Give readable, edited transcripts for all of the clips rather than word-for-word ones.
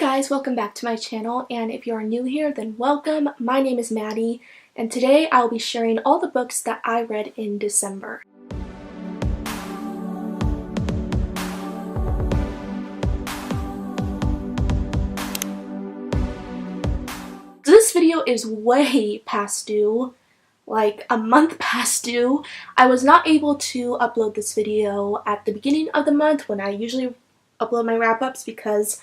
guys, welcome back to my channel, and if you are new here, then welcome. My name is Maddie, and today I'll be sharing all the books that I read in December. This video is way past due, like a month past due. I was not able to upload this video at the beginning of the month when I usually upload my wrap-ups because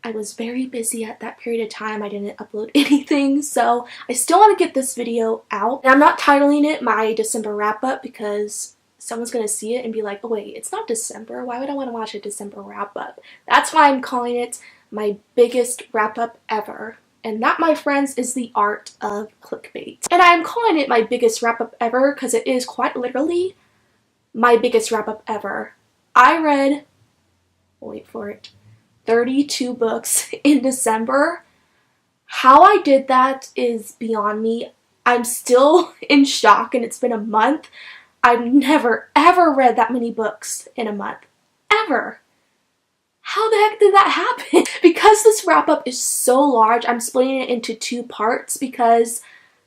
I was very busy at that period of time. I didn't upload anything, so I still want to get this video out. And I'm not titling it my December wrap-up because someone's going to see it and be like, oh wait, it's not December. Why would I want to watch a December wrap-up? That's why I'm calling it my biggest wrap-up ever. And that, my friends, is the art of clickbait. And I'm calling it my biggest wrap-up ever because it is quite literally my biggest wrap-up ever. I read, wait for it, 32 books in December. How I did that is beyond me. I'm still in shock, and it's been a month. I've never ever read that many books in a month. Ever. How the heck did that happen? Because this wrap-up is so large, I'm splitting it into two parts because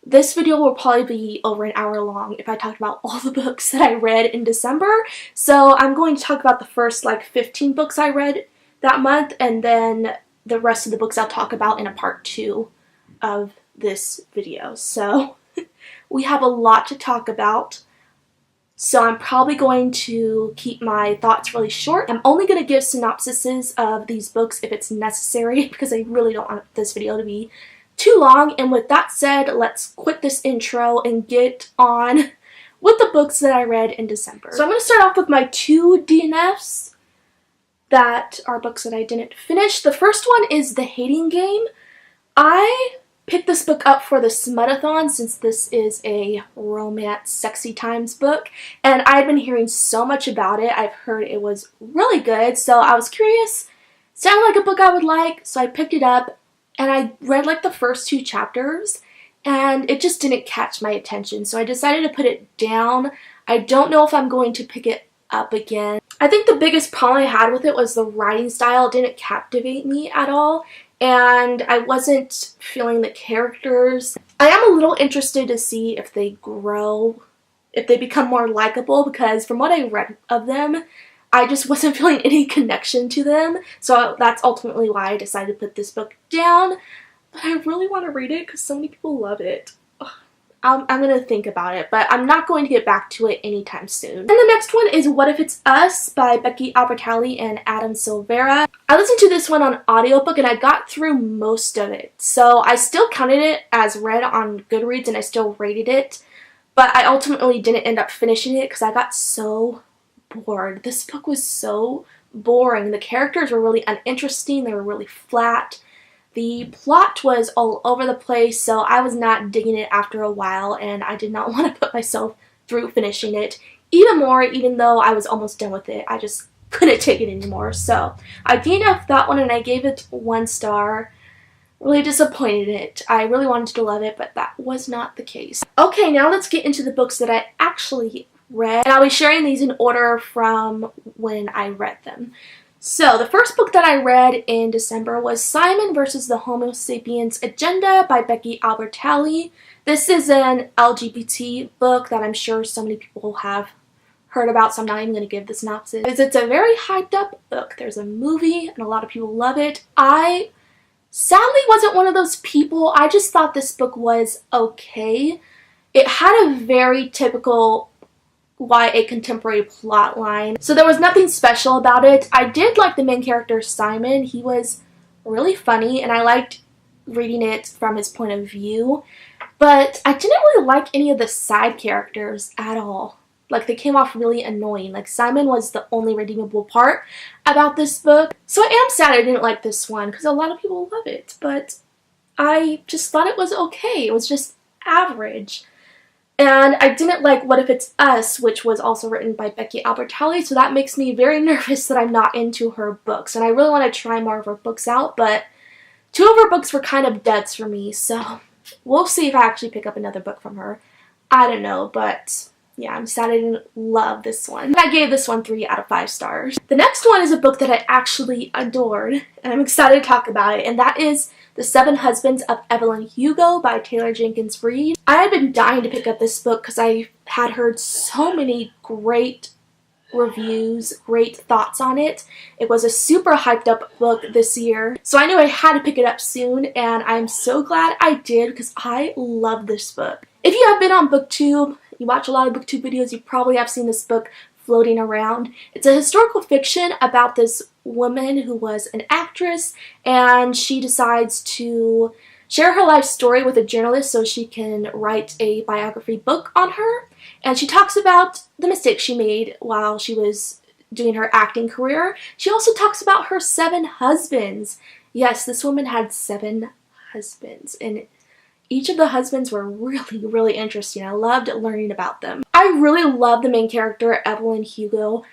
this video will probably be over an hour long if I talked about all the books that I read in December. So I'm going to talk about the first like 15 books I read that month, and then the rest of the books I'll talk about in a part 2 of this video. So we have a lot to talk about, so I'm probably going to keep my thoughts really short. I'm only going to give synopsises of these books if it's necessary because I really don't want this video to be too long. And with that said, let's quit this intro and get on with the books that I read in December. So I'm going to start off with my 2 DNFs that are books that I didn't finish. The first one is The Hating Game. I picked this book up for the Smutathon since this is a romance sexy times book, and I've been hearing so much about it. I've heard it was really good, so I was curious. Sounded like a book I would like, so I picked it up, and I read like the first 2 chapters, and it just didn't catch my attention, so I decided to put it down. I don't know if I'm going to pick it up again. I think the biggest problem I had with it was the writing style. It didn't captivate me at all, and I wasn't feeling the characters. I am a little interested to see if they grow, if they become more likable, because from what I read of them, I just wasn't feeling any connection to them, so that's ultimately why I decided to put this book down. But I really want to read it because so many people love it. I'm going to think about it, but I'm not going to get back to it anytime soon. And the next one is What If It's Us by Becky Albertalli and Adam Silvera. I listened to this one on audiobook and I got through most of it. So I still counted it as read on Goodreads and I still rated it, but I ultimately didn't end up finishing it because I got so bored. This book was so boring. The characters were really uninteresting. They were really flat. The plot was all over the place, so I was not digging it after a while, and I did not want to put myself through finishing it even more, even though I was almost done with it. I just couldn't take it anymore. So I DNF'd that one, and I gave it 1 star. Really disappointed in it. I really wanted to love it, but that was not the case. Okay, now let's get into the books that I actually read, and I'll be sharing these in order from when I read them. So, the first book that I read in December was Simon vs. the Homo Sapiens Agenda by Becky Albertalli. This is an LGBT book that I'm sure so many people have heard about, so I'm not even going to give the synopsis. It's a very hyped up book. There's a movie and a lot of people love it. I sadly wasn't one of those people. I just thought this book was okay. It had a very typical YA contemporary plot line, so there was nothing special about it. I did like the main character Simon. He was really funny and I liked reading it from his point of view, but I didn't really like any of the side characters at all. Like, they came off really annoying. Like, Simon was the only redeemable part about this book. So I am sad I didn't like this one because a lot of people love it, but I just thought it was okay. It was just average. And I didn't like What If It's Us, which was also written by Becky Albertalli, so that makes me very nervous that I'm not into her books. And I really want to try more of her books out, but 2 of her books were kind of duds for me, so we'll see if I actually pick up another book from her. I don't know, but yeah, I'm sad I didn't love this one. I gave this one 3 out of 5 stars. The next one is a book that I actually adored, and I'm excited to talk about it, and that is The 7 Husbands of Evelyn Hugo by Taylor Jenkins Reid. I had been dying to pick up this book because I had heard so many great reviews, great thoughts on it. It was a super hyped up book this year, so I knew I had to pick it up soon, and I'm so glad I did because I love this book. If you have been on BookTube, you watch a lot of BookTube videos, you probably have seen this book floating around. It's a historical fiction about this woman who was an actress, and she decides to share her life story with a journalist so she can write a biography book on her. And she talks about the mistakes she made while she was doing her acting career. She also talks about her 7 husbands. Yes, this woman had 7 husbands, and each of the husbands were really, really interesting. I loved learning about them. I really love the main character, Evelyn Hugo.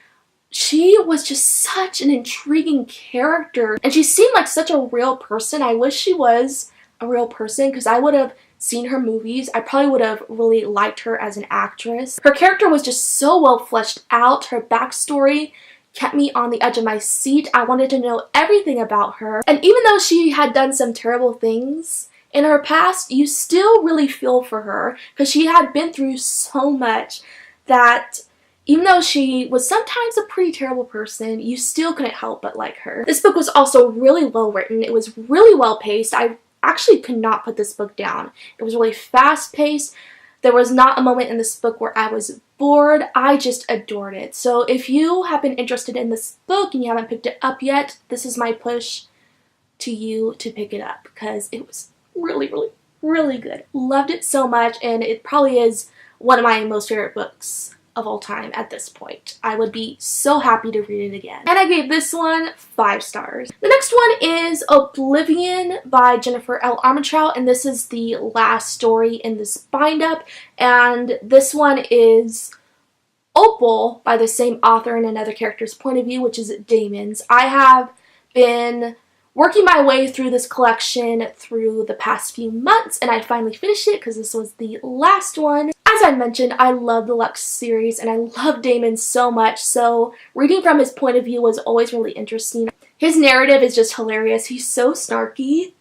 She was just such an intriguing character, and she seemed like such a real person. I wish she was a real person because I would have seen her movies. I probably would have really liked her as an actress. Her character was just so well fleshed out. Her backstory kept me on the edge of my seat. I wanted to know everything about her. And even though she had done some terrible things in her past, you still really feel for her because she had been through so much that even though she was sometimes a pretty terrible person, you still couldn't help but like her. This book was also really well written. It was really well paced. I actually could not put this book down. It was really fast paced. There was not a moment in this book where I was bored. I just adored it. So if you have been interested in this book and you haven't picked it up yet, this is my push to you to pick it up because it was really, really, really good. Loved it so much, and it probably is one of my most favorite books of all time at this point. I would be so happy to read it again. And I gave this one 5 stars. The next one is Oblivion by Jennifer L. Armentrout, and this is the last story in this bind-up, and this one is Opal by the same author and another character's point of view, which is Damon's. I have been working my way through this collection through the past few months, and I finally finished it because this was the last one. As I mentioned, I love the Lux series, and I love Damon so much, so reading from his point of view was always really interesting. His narrative is just hilarious. He's so snarky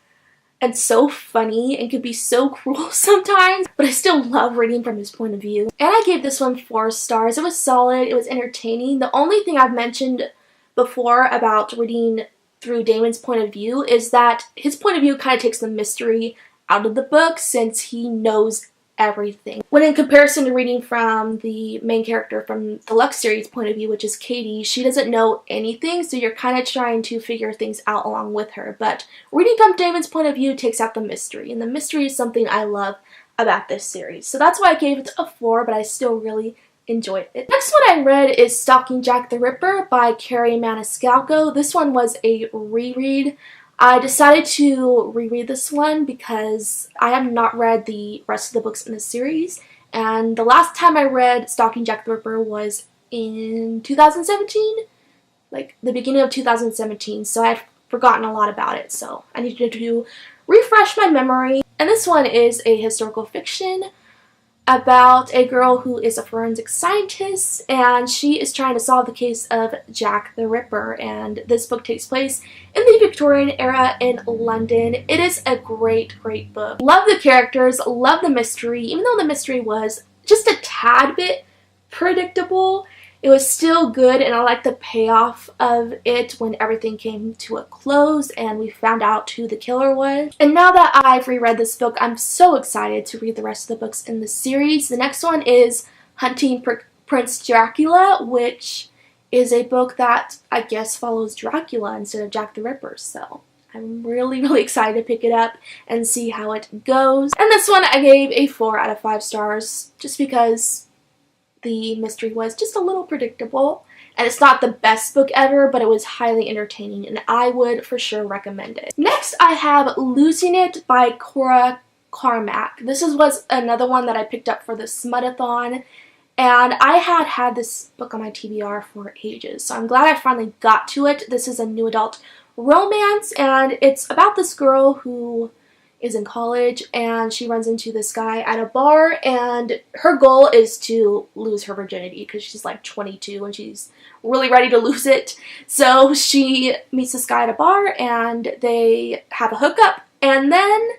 and so funny and could be so cruel sometimes, but I still love reading from his point of view. And I gave this one 4 stars. It was solid. It was entertaining. The only thing I've mentioned before about reading through Damon's point of view is that his point of view kind of takes the mystery out of the book since he knows everything. When in comparison to reading from the main character from the Lux series point of view, which is Katie, she doesn't know anything, so you're kind of trying to figure things out along with her. But reading from Damon's point of view takes out the mystery, and the mystery is something I love about this series. So that's why I gave it a 4, but I still really enjoyed it. Next one I read is Stalking Jack the Ripper by Carrie Maniscalco. This one was a reread. I decided to reread this one because I have not read the rest of the books in the series, and the last time I read Stalking Jack the Ripper was in 2017, like the beginning of 2017, so I've forgotten a lot about it, so I needed to refresh my memory. And this one is a historical fiction about a girl who is a forensic scientist, and she is trying to solve the case of Jack the Ripper, and this book takes place in the Victorian era in London. It is a great, great book. Love the characters, love the mystery. Even though the mystery was just a tad bit predictable, it was still good, and I like the payoff of it when everything came to a close and we found out who the killer was. And now that I've reread this book, I'm so excited to read the rest of the books in the series. The next one is Hunting Prince Dracula, which is a book that I guess follows Dracula instead of Jack the Ripper, so I'm really, really excited to pick it up and see how it goes. And this one I gave a 4 out of 5 stars just because the mystery was just a little predictable, and it's not the best book ever, but it was highly entertaining, and I would for sure recommend it. Next, I have Losing It by Cora Carmack. This was another one that I picked up for the Smutathon, and I had had this book on my TBR for ages, so I'm glad I finally got to it. This is a new adult romance, and it's about this girl who is in college, and she runs into this guy at a bar, and her goal is to lose her virginity because she's like 22 and she's really ready to lose it. So she meets this guy at a bar and they have a hookup, and then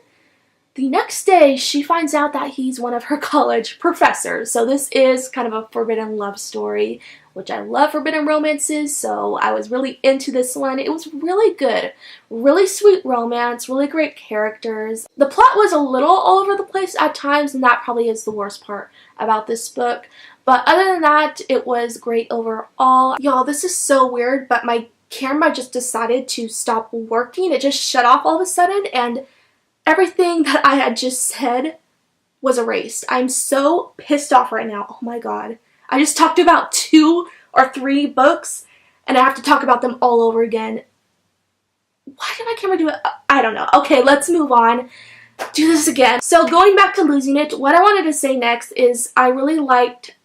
the next day she finds out that he's one of her college professors. So this is kind of a forbidden love story, which I love forbidden romances, so I was really into this one. It was really good. Really sweet romance, really great characters. The plot was a little all over the place at times, and that probably is the worst part about this book. But other than that, it was great overall. Y'all, this is so weird, but my camera just decided to stop working. It just shut off all of a sudden, and everything that I had just said was erased. I'm so pissed off right now. Oh my god. I just talked about 2 or 3 books, and I have to talk about them all over again. Why did my camera do it? I don't know. Okay, let's move on. Do this again. So going back to Losing It, what I wanted to say next is I really liked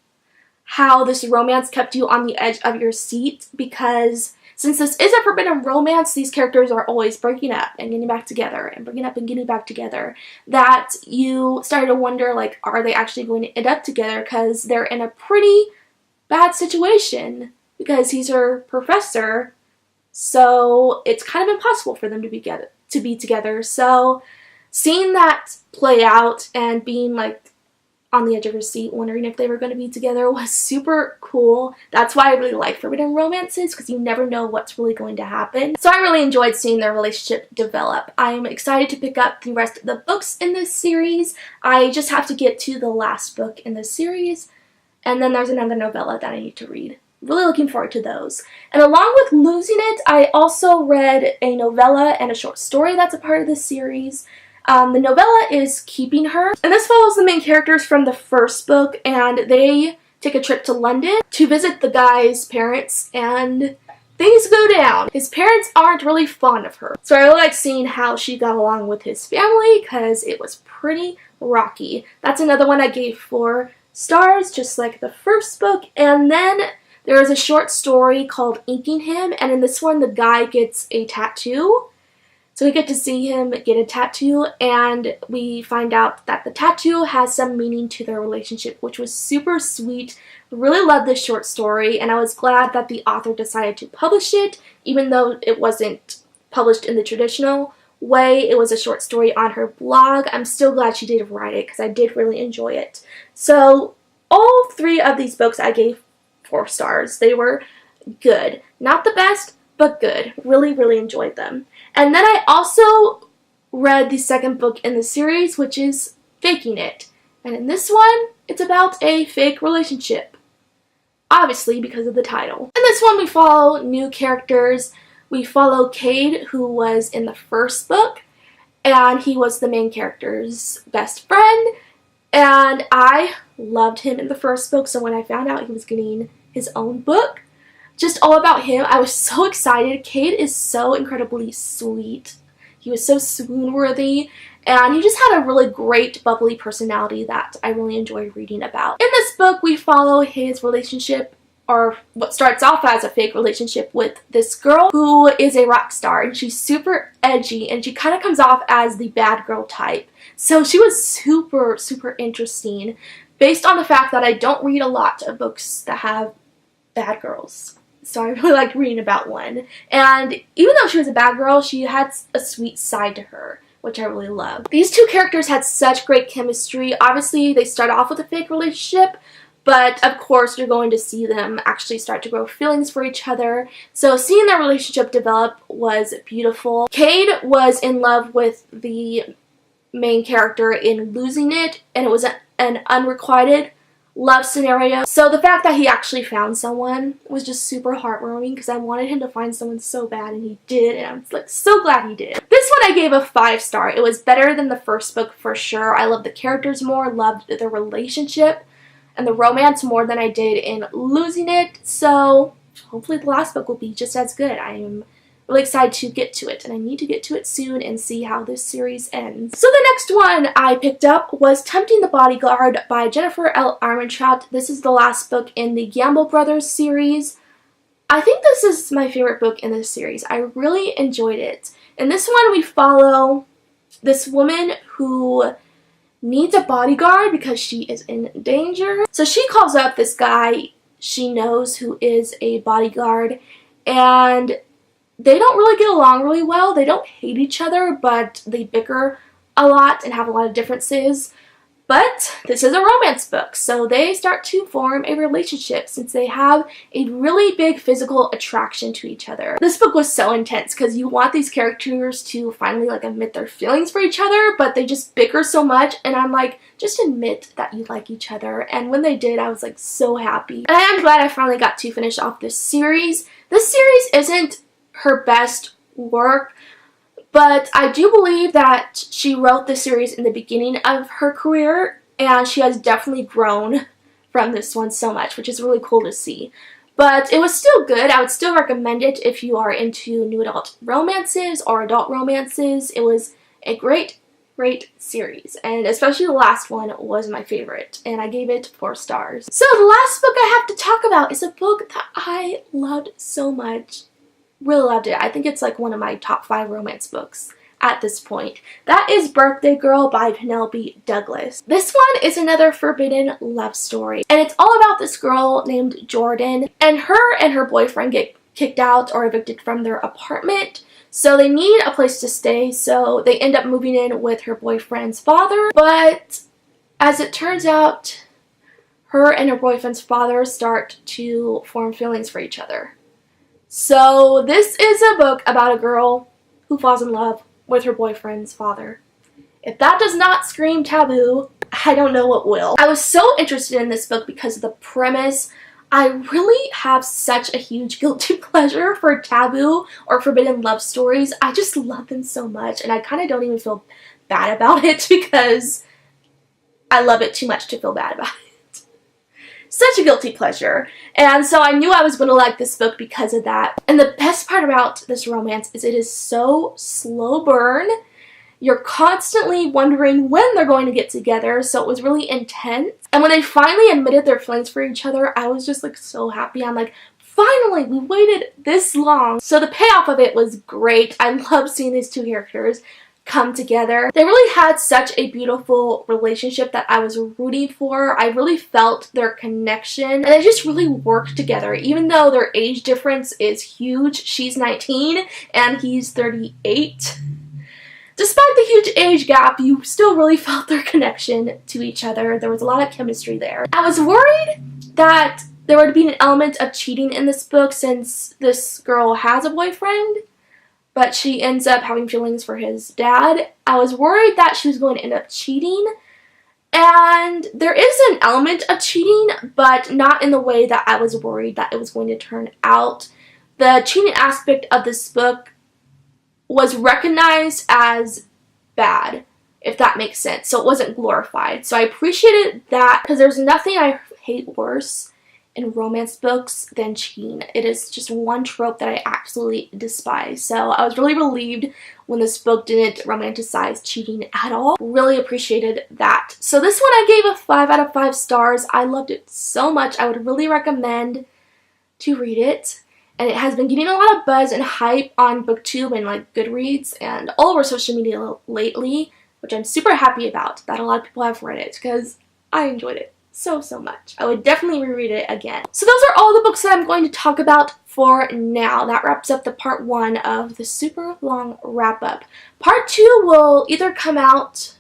how this romance kept you on the edge of your seat, because since this is a forbidden romance, these characters are always breaking up and getting back together and breaking up and getting back together, that you started to wonder, like, are they actually going to end up together, because they're in a pretty bad situation because he's her professor, so it's kind of impossible for them to be together. So seeing that play out and being like on the edge of her seat wondering if they were going to be together was super cool. That's why I really like forbidden romances, because you never know what's really going to happen. So I really enjoyed seeing their relationship develop. I'm excited to pick up the rest of the books in this series. I just have to get to the last book in this series, and then there's another novella that I need to read. Really looking forward to those. And along with Losing It, I also read a novella and a short story that's a part of this series. The novella is Keeping Her, and this follows the main characters from the first book, and they take a trip to London to visit the guy's parents, and things go down. His parents aren't really fond of her, so I really like seeing how she got along with his family, because it was pretty rocky. That's another one I gave 4 stars, just like the first book. And then there is a short story called Inking Him, and in this one the guy gets a tattoo. So we get to see him get a tattoo, and we find out that the tattoo has some meaning to their relationship, which was super sweet. Really loved this short story, and I was glad that the author decided to publish it, even though it wasn't published in the traditional way. It was a short story on her blog. I'm still glad she did write it, because I did really enjoy it. So all 3 of these books I gave 4 stars. They were good. Not the best, but good. Really, really enjoyed them. And then I also read the second book in the series, which is Faking It. And in this one, it's about a fake relationship. Obviously, because of the title. In this one, we follow new characters. We follow Cade, who was in the first book, and he was the main character's best friend. And I loved him in the first book, so when I found out he was getting his own book, just all about him, I was so excited. Cade is so incredibly sweet. He was so swoon-worthy, and he just had a really great, bubbly personality that I really enjoyed reading about. In this book, we follow his relationship, or what starts off as a fake relationship, with this girl who is a rock star, and she's super edgy, and she kind of comes off as the bad girl type. So she was super, super interesting, based on the fact that I don't read a lot of books that have bad girls. So I really liked reading about one. And even though she was a bad girl, she had a sweet side to her, which I really loved. These 2 characters had such great chemistry. Obviously, they start off with a fake relationship, but of course, you're going to see them actually start to grow feelings for each other. So seeing their relationship develop was beautiful. Cade was in love with the main character in Losing It, and it was an unrequited love scenario. So the fact that he actually found someone was just super heartwarming, because I wanted him to find someone so bad, and he did, and I'm like so glad he did. This one I gave a 5 star. It was better than the first book for sure. I loved the characters more, loved the relationship and the romance more than I did in Losing It. So hopefully the last book will be just as good. I am really excited to get to it, and I need to get to it soon and see how this series ends. So the next one I picked up was Tempting the Bodyguard by Jennifer L. Armentrout. This is the last book in the Gamble Brothers series. I think this is my favorite book in this series. I really enjoyed it. In this one we follow this woman who needs a bodyguard because she is in danger. So she calls up this guy she knows who is a bodyguard, and they don't really get along really well. They don't hate each other, but they bicker a lot and have a lot of differences. But this is a romance book, so they start to form a relationship since they have a really big physical attraction to each other. This book was so intense because you want these characters to finally like admit their feelings for each other, but they just bicker so much, and I'm like, just admit that you like each other. And when they did, I was like so happy. And I am glad I finally got to finish off this series. This series isn't her best work, but I do believe that she wrote this series in the beginning of her career, and she has definitely grown from this one so much, which is really cool to see. But it was still good. I would still recommend it if you are into new adult romances or adult romances. It was a great series, and especially the last one was my favorite, and I gave it 4 stars. So the last book I have to talk about is a book that I loved so much. Really loved it. I think it's like one of my top 5 romance books at this point. That is Birthday Girl by Penelope Douglas. This one is another forbidden love story, and it's all about this girl named Jordan, and her boyfriend get kicked out or evicted from their apartment, so they need a place to stay, so they end up moving in with her boyfriend's father. But as it turns out, her and her boyfriend's father start to form feelings for each other. So this is a book about a girl who falls in love with her boyfriend's father. If that does not scream taboo, I don't know what will. I was so interested in this book because of the premise. I really have such a huge guilty pleasure for taboo or forbidden love stories. I just love them so much, and I kind of don't even feel bad about it because I love it too much to feel bad about it. Such a guilty pleasure. And so I knew I was going to like this book because of that. And the best part about this romance is it is so slow burn. You're constantly wondering when they're going to get together, so it was really intense. And when they finally admitted their feelings for each other, I was just like so happy. I'm like, finally, we waited this long. So the payoff of it was great. I love seeing these two characters come together. They really had such a beautiful relationship that I was rooting for. I really felt their connection, and they just really worked together. Even though their age difference is huge, she's 19 and he's 38. Despite the huge age gap, you still really felt their connection to each other. There was a lot of chemistry there. I was worried that there would be an element of cheating in this book since this girl has a boyfriend, but she ends up having feelings for his dad. I was worried that she was going to end up cheating, and there is an element of cheating, but not in the way that I was worried that it was going to turn out. The cheating aspect of this book was recognized as bad, if that makes sense, so it wasn't glorified. So I appreciated that, because there's nothing I hate worse in romance books than cheating. It is just one trope that I absolutely despise. So I was really relieved when this book didn't romanticize cheating at all. Really appreciated that. So this one I gave a 5 out of 5 stars. I loved it so much. I would really recommend to read it. And it has been getting a lot of buzz and hype on BookTube and like Goodreads and all over social media lately, which I'm super happy about that a lot of people have read it because I enjoyed it so much. I would definitely reread it again. So those are all the books that I'm going to talk about for now. That wraps up the part 1 of the super long wrap up. Part 2 will either come out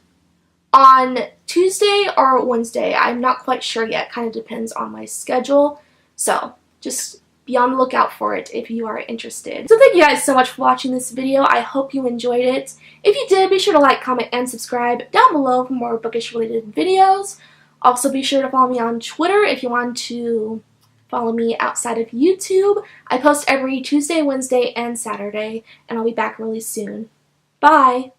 on Tuesday or Wednesday. I'm not quite sure yet. Kind of depends on my schedule. So just be on the lookout for it if you are interested. So thank you guys so much for watching this video. I hope you enjoyed it. If you did, be sure to like, comment, and subscribe down below for more bookish related videos. Also be sure to follow me on Twitter if you want to follow me outside of YouTube. I post every Tuesday, Wednesday, and Saturday, and I'll be back really soon. Bye!